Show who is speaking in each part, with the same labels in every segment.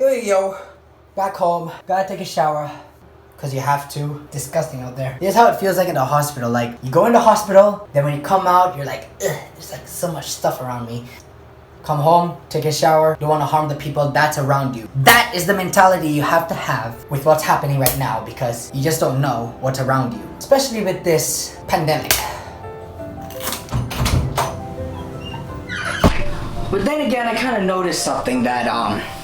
Speaker 1: Yo, back home, gotta take a shower. Cause you have to. Disgusting out there. This is how it feels like in the hospital. Like, you go in the hospital, then when you come out, you're like, ugh, there's like so much stuff around me. Come home, take a shower, don't want to harm the people that's around you. That is the mentality you have to have with what's happening right now, because you just don't know what's around you. Especially with this pandemic. But then again, I kind of noticed something that,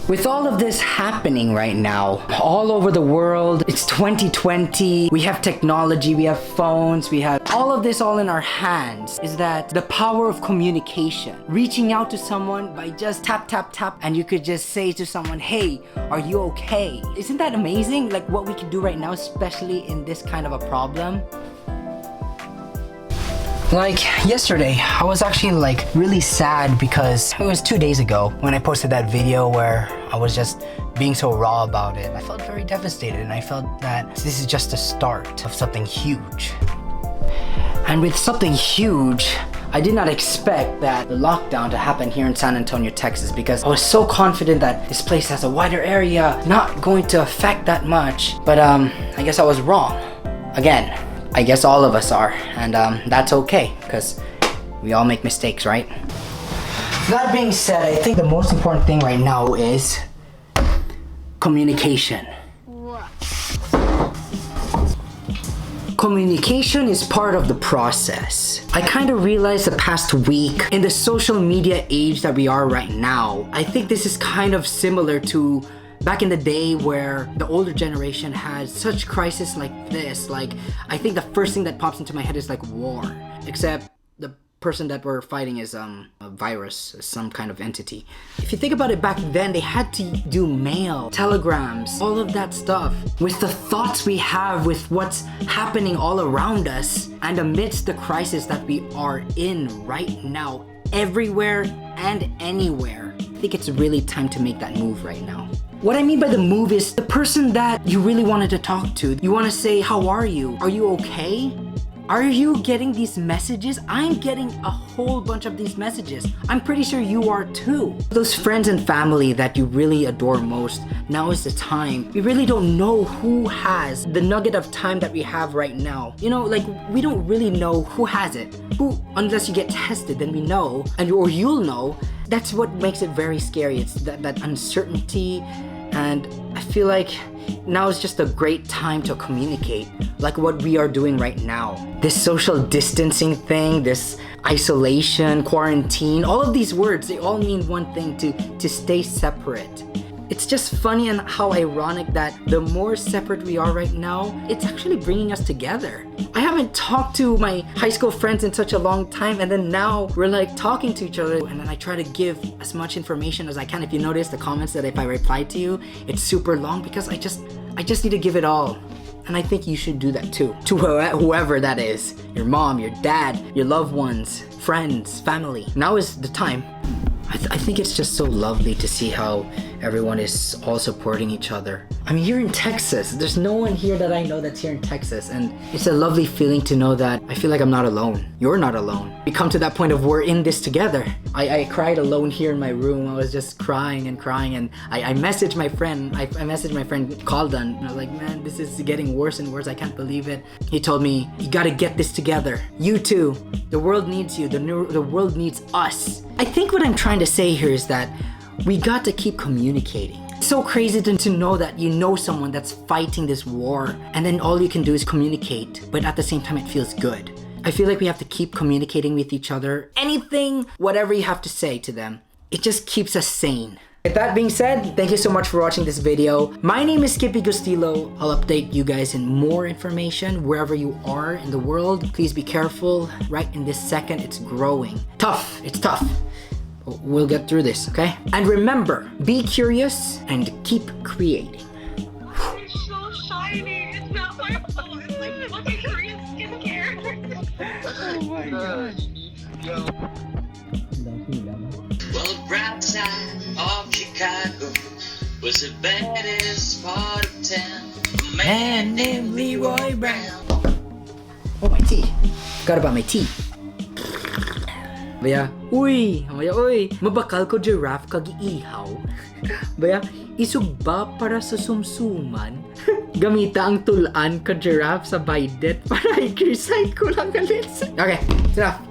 Speaker 1: with all of this happening right now, all over the world, it's 2020, we have technology, we have phones, we have all of this all in our hands, is that the power of communication. Reaching out to someone by just tap, tap, tap, and you could just say to someone, hey, are you okay? Isn't that amazing? Like what we can do right now, especially in this kind of a problem. Like yesterday, I was actually like really sad because it was 2 days ago when I posted that video where I was just being so raw about it. I felt very devastated and I felt that this is just the start of something huge. And with something huge, I did not expect that the lockdown to happen here in San Antonio, Texas, because I was so confident that this place has a wider area, not going to affect that much. But I guess I was wrong. Again, I guess all of us are, and that's okay, because we all make mistakes, right? That being said, I think the most important thing right now is communication. Communication is part of the process. I kind of realized the past week, in the social media age that we are right now, I think this is kind of similar to back in the day where the older generation had such crisis like this. Like, I think the first thing that pops into my head is like war, except the person that we're fighting is a virus, some kind of entity. If you think about it, back then they had to do mail, telegrams, all of that stuff. With the thoughts we have with what's happening all around us and amidst the crisis that we are in right now, everywhere and anywhere, I think it's really time to make that move right now. What I mean by the move is the person that you really wanted to talk to. You want to say, how are you? Are you okay? Are you getting these messages? I'm getting a whole bunch of these messages. I'm pretty sure you are too. Those friends and family that you really adore most, now is the time. We really don't know who has the nugget of time that we have right now. You know, like, we don't really know who has it. Who, unless you get tested, then we know, or you'll know. That's what makes it very scary. It's that uncertainty. And I feel like now is just a great time to communicate, like what we are doing right now. This social distancing thing, this isolation, quarantine, all of these words, they all mean one thing, to stay separate. It's just funny and how ironic that the more separate we are right now, it's actually bringing us together. I haven't talked to my high school friends in such a long time, and then now we're like talking to each other, and then I try to give as much information as I can. If you notice the comments that if I reply to you, it's super long because I just need to give it all. And I think you should do that too, to whoever that is. Your mom, your dad, your loved ones, friends, family. Now is the time. I think it's just so lovely to see how everyone is all supporting each other. I mean, you're in Texas. There's no one here that I know that's here in Texas. And it's a lovely feeling to know that I feel like I'm not alone. You're not alone. We come to that point of we're in this together. I cried alone here in my room. I was just crying and crying. And I messaged my friend. I messaged my friend Kaldan. And I was like, man, this is getting worse and worse. I can't believe it. He told me, you gotta get this together. You too. The world needs you. The world needs us. I think what I'm trying to say here is that we got to keep communicating. It's so crazy to know that you know someone that's fighting this war, and then all you can do is communicate, but at the same time it feels good. I feel like we have to keep communicating with each other. Anything, whatever you have to say to them, it just keeps us sane. With that being said, thank you so much for watching this video. My name is Skippy Gustillo. I'll update you guys in more information wherever you are in the world. Please be careful. Right in this second, it's growing. Tough. It's tough. We'll get through this, okay? And remember, be curious and keep creating.
Speaker 2: It's so shiny. It's not my fault. It's like fucking Korean skincare. Oh my gosh.
Speaker 3: Well, the bright side of Chicago was the baddest part of town. A man named Leroy Brown.
Speaker 1: Oh, my tea. Forgot about my tea. Baya, uy, mabakal ko giraffe kag iihaw. Baya, isugba para sa sumsuman. Gamita ang tulan ka giraffe sa Baidet para i-recite ko lang galit. Okay, enough.